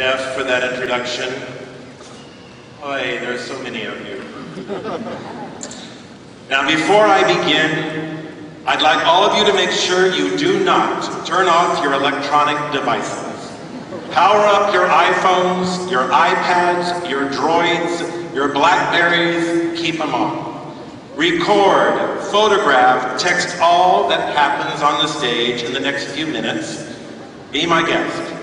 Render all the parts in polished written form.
Jeff, for that introduction. Boy, there's so many of you. Now, before I begin, I'd like all of you to make sure you do not turn off your electronic devices. Power up your iPhones, your iPads, your Droids, your Blackberries, keep them on. Record, photograph, text all that happens on the stage in the next few minutes. Be my guest.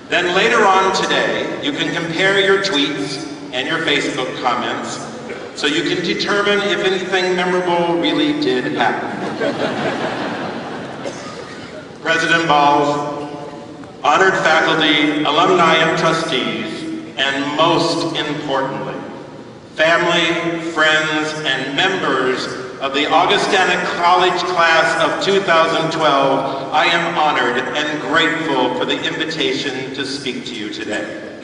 Then later on today, you can compare your tweets and your Facebook comments so you can determine if anything memorable really did happen. President Balls, honored faculty, alumni and trustees, and most importantly, family, friends, and members of the Augustana College Class of 2012, I am honored and grateful for the invitation to speak to you today.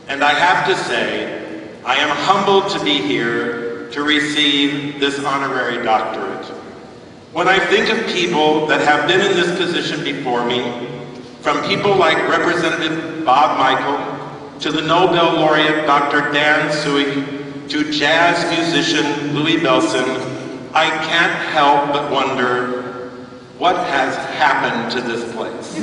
And I have to say, I am humbled to be here to receive this honorary doctorate. When I think of people that have been in this position before me, from people like Representative Bob Michael, to the Nobel laureate Dr. Dan Suey, to jazz musician Louis Bellson, I can't help but wonder what has happened to this place.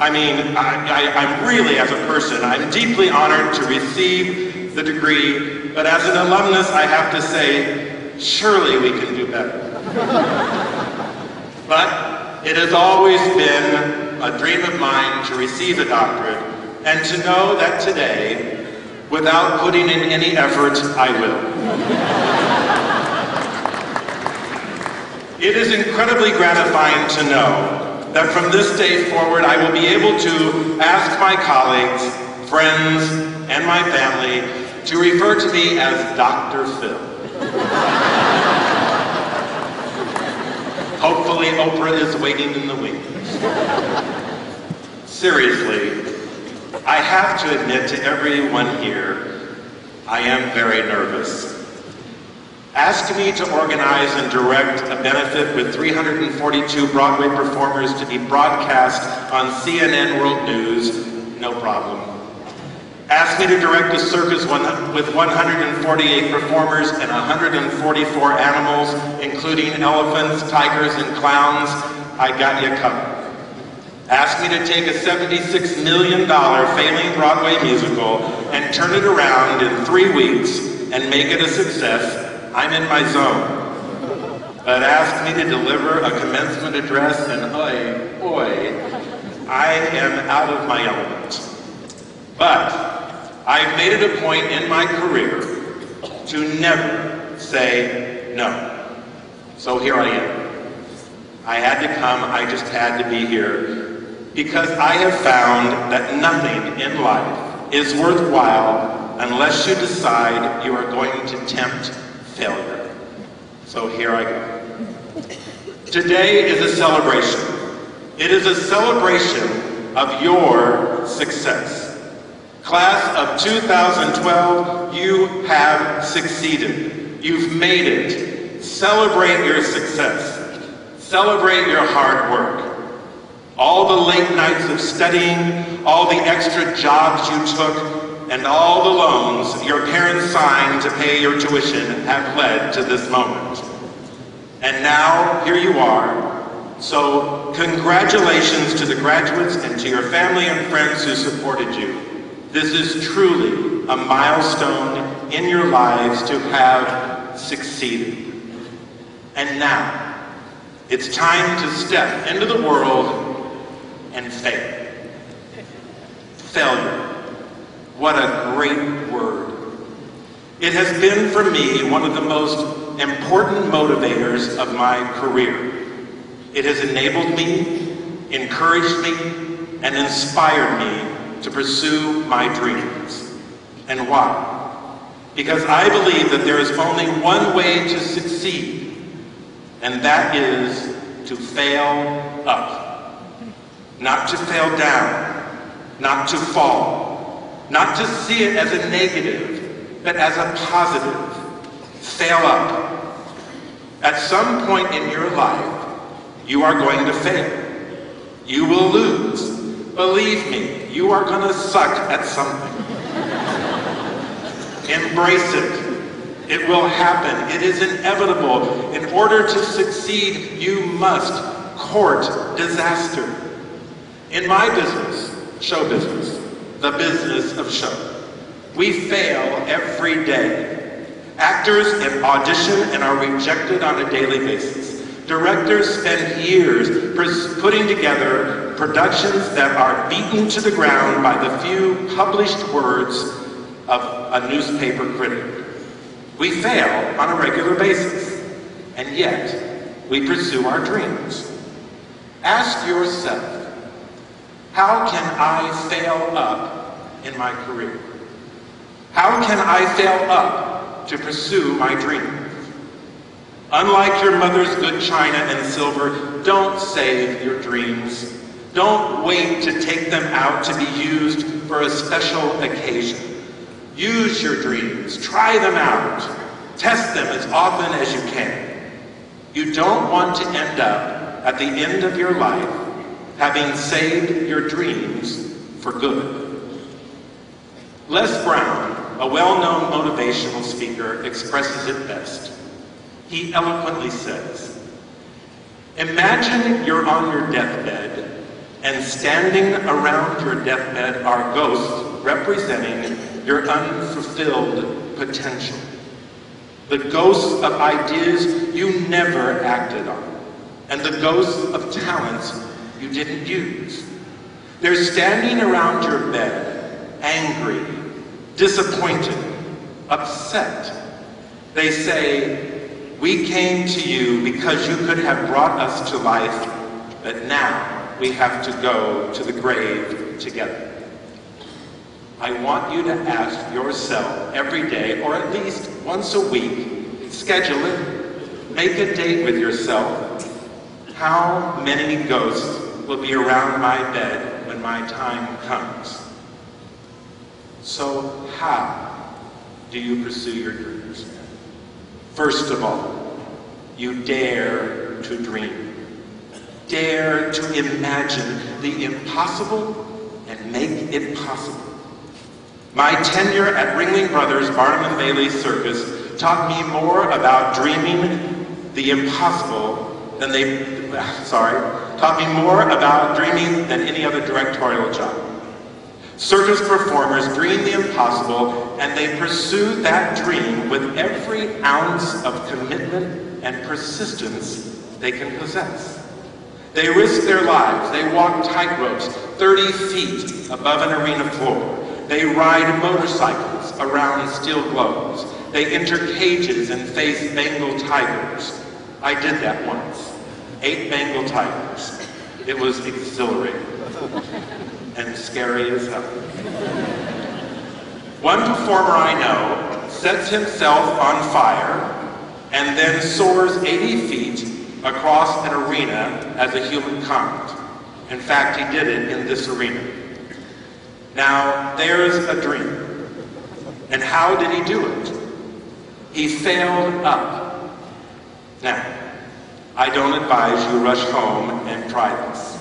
I mean, I'm really, as a person, I'm deeply honored to receive the degree, but as an alumnus, I have to say, surely we can do better. But it has always been a dream of mine to receive a doctorate, and to know that today, without putting in any effort, I will. It is incredibly gratifying to know that from this day forward, I will be able to ask my colleagues, friends, and my family to refer to me as Dr. Phil. Hopefully, Oprah is waiting in the wings. Seriously, I have to admit to everyone here, I am very nervous. Ask me to organize and direct a benefit with 342 Broadway performers to be broadcast on CNN World News, no problem. Ask me to direct a circus with 148 performers and 144 animals, including elephants, tigers, and clowns, I got you covered. Ask me to take a $76 million failing Broadway musical and turn it around in 3 weeks and make it a success, I'm in my zone. But ask me to deliver a commencement address and boy, I am out of my element. But I've made it a point in my career to never say no. So here I am. I had to come, I just had to be here, because I have found that nothing in life is worthwhile unless you decide you are going to tempt failure. So here I go. Today is a celebration. It is a celebration of your success. Class of 2012, you have succeeded. You've made it. Celebrate your success. Celebrate your hard work. All the late nights of studying, all the extra jobs you took, and all the loans your parents signed to pay your tuition have led to this moment. And now, here you are. So, congratulations to the graduates and to your family and friends who supported you. This is truly a milestone in your lives to have succeeded. And now, it's time to step into the world and fail. Failure. What a great word. It has been for me one of the most important motivators of my career. It has enabled me, encouraged me, and inspired me to pursue my dreams. And why? Because I believe that there is only one way to succeed, and that is to fail up. Not to fail down, not to fall. Not to see it as a negative, but as a positive. Fail up. At some point in your life, you are going to fail. You will lose. Believe me, you are gonna suck at something. Embrace it. It will happen. It is inevitable. In order to succeed, you must court disaster. In my business, show business, the business of show, we fail every day. Actors audition and are rejected on a daily basis. Directors spend years putting together productions that are beaten to the ground by the few published words of a newspaper critic. We fail on a regular basis, and yet we pursue our dreams. Ask yourself, how can I fail up in my career? How can I fail up to pursue my dreams? Unlike your mother's good china and silver, don't save your dreams. Don't wait to take them out to be used for a special occasion. Use your dreams, try them out, test them as often as you can. You don't want to end up at the end of your life having saved your dreams for good. Les Brown, a well-known motivational speaker, expresses it best. He eloquently says, imagine you're on your deathbed, and standing around your deathbed are ghosts representing your unfulfilled potential. The ghosts of ideas you never acted on, and the ghosts of talents you didn't use. They're standing around your bed, angry, disappointed, upset. They say, we came to you because you could have brought us to life, but now we have to go to the grave together. I want you to ask yourself every day, or at least once a week, schedule it, make a date with yourself. How many ghosts will be around my bed when my time comes? So how do you pursue your dreams? First of all, you dare to dream. Dare to imagine the impossible and make it possible. My tenure at Ringling Brothers Barnum and Bailey Circus taught me more about dreaming the impossible than taught me more about dreaming than any other directorial job. Circus performers dream the impossible, and they pursue that dream with every ounce of commitment and persistence they can possess. They risk their lives. They walk tightropes 30 feet above an arena floor. They ride motorcycles around steel globes. They enter cages and face Bengal tigers. I did that once. 8 Bengal tigers. It was exhilarating and scary as hell. One performer I know sets himself on fire and then soars 80 feet across an arena as a human comet. In fact, he did it in this arena. Now, there's a dream. And how did he do it? He failed up. Now, I don't advise you rush home and try this.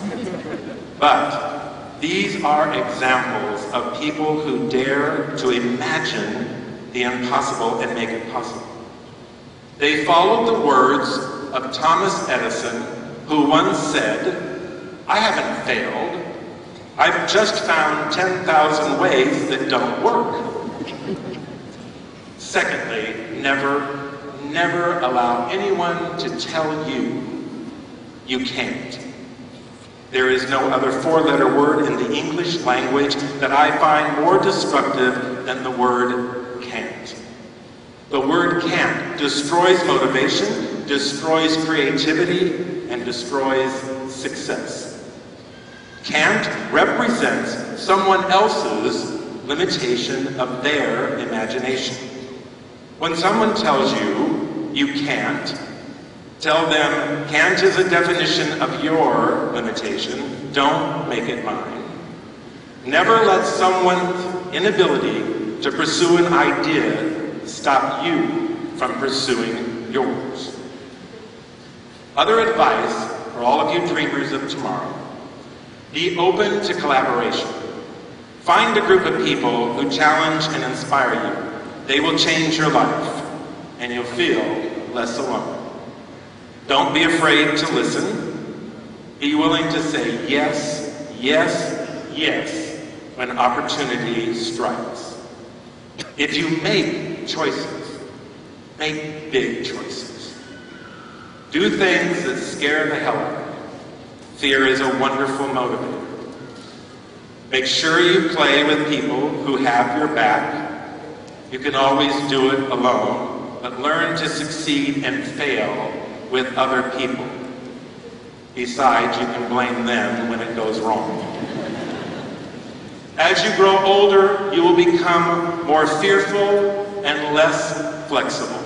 But these are examples of people who dare to imagine the impossible and make it possible. They followed the words of Thomas Edison, who once said, I haven't failed. I've just found 10,000 ways that don't work. Secondly, never allow anyone to tell you you can't. There is no other 4-letter word in the English language that I find more destructive than the word can't. The word can't destroys motivation, destroys creativity, and destroys success. Can't represents someone else's limitation of their imagination. When someone tells you you can't, tell them can't is a definition of your limitation. Don't make it mine. Never let someone's inability to pursue an idea stop you from pursuing yours. Other advice for all of you dreamers of tomorrow. Be open to collaboration. Find a group of people who challenge and inspire you. They will change your life, and you'll feel less alone. Don't be afraid to listen. Be willing to say yes, yes, yes when opportunity strikes. If you make choices, make big choices. Do things that scare the hell out of you. Fear is a wonderful motivator. Make sure you play with people who have your back. You can always do it alone, but learn to succeed and fail with other people. Besides, you can blame them when it goes wrong. As you grow older, you will become more fearful and less flexible.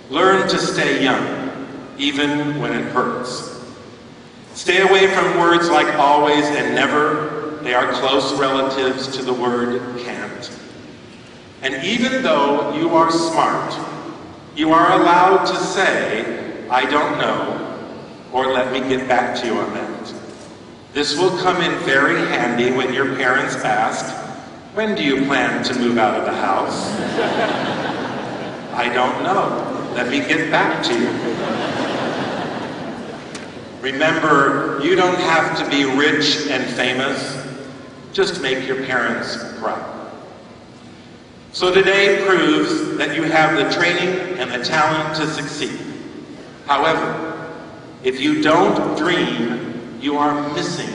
Learn to stay young, even when it hurts. Stay away from words like always and never. They are close relatives to the word can't. And even though you are smart, you are allowed to say, I don't know, or let me get back to you on that. This will come in very handy when your parents ask, when do you plan to move out of the house? I don't know. Let me get back to you. Remember, you don't have to be rich and famous. Just make your parents proud. So today proves that you have the training and the talent to succeed. However, if you don't dream, you are missing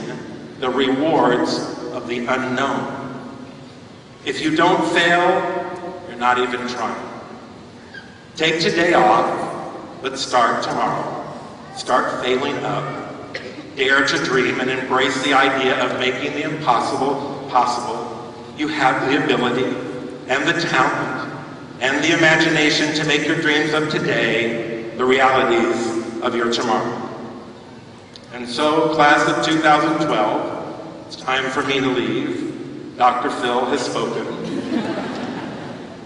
the rewards of the unknown. If you don't fail, you're not even trying. Take today off, but start tomorrow. Start failing up. Dare to dream and embrace the idea of making the impossible possible. You have the ability and the talent and the imagination to make your dreams of today the realities of your tomorrow. And so, class of 2012, it's time for me to leave. Dr. Phil has spoken.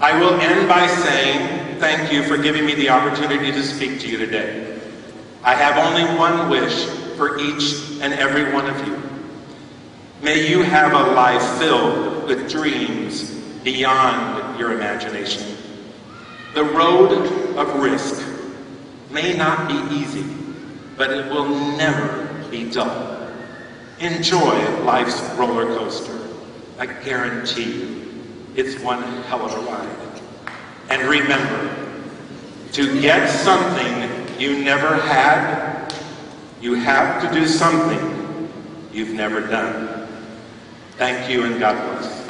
I will end by saying thank you for giving me the opportunity to speak to you today. I have only one wish for each and every one of you. May you have a life filled with dreams beyond your imagination. The road of risk may not be easy, but it will never be dull. Enjoy life's roller coaster. I guarantee you, it's one hell of a ride. And remember, to get something you never had, you have to do something you've never done. Thank you and God bless.